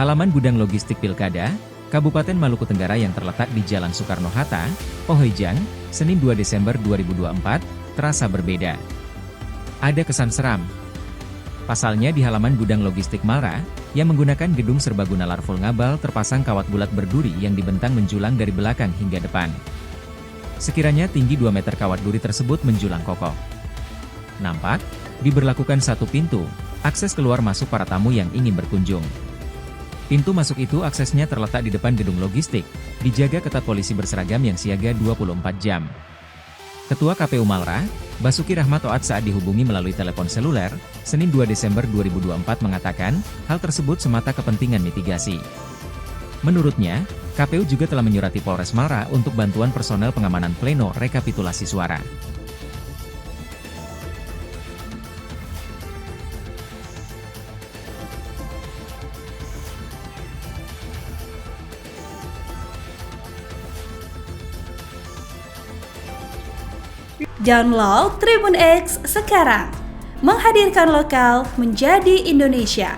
Halaman gudang logistik Pilkada, Kabupaten Maluku Tenggara yang terletak di Jalan Soekarno-Hatta, Pohojang, Senin 2 Desember 2024, terasa berbeda. Ada kesan seram. Pasalnya di halaman gudang logistik Malra, yang menggunakan gedung serbaguna larval ngabal terpasang kawat bulat berduri yang dibentang menjulang dari belakang hingga depan. Sekiranya tinggi 2 meter kawat duri tersebut menjulang kokoh. Nampak, diberlakukan satu pintu, akses keluar masuk para tamu yang ingin berkunjung. Pintu masuk itu aksesnya terletak di depan gedung logistik, dijaga ketat polisi berseragam yang siaga 24 jam. Ketua KPU Malra, Basuki Rahmat Oat saat dihubungi melalui telepon seluler, Senin 2 Desember 2024 mengatakan, hal tersebut semata kepentingan mitigasi. Menurutnya, KPU juga telah menyurati Polres Malra untuk bantuan personel pengamanan pleno rekapitulasi suara. Download Tribun X sekarang, menghadirkan lokal menjadi Indonesia.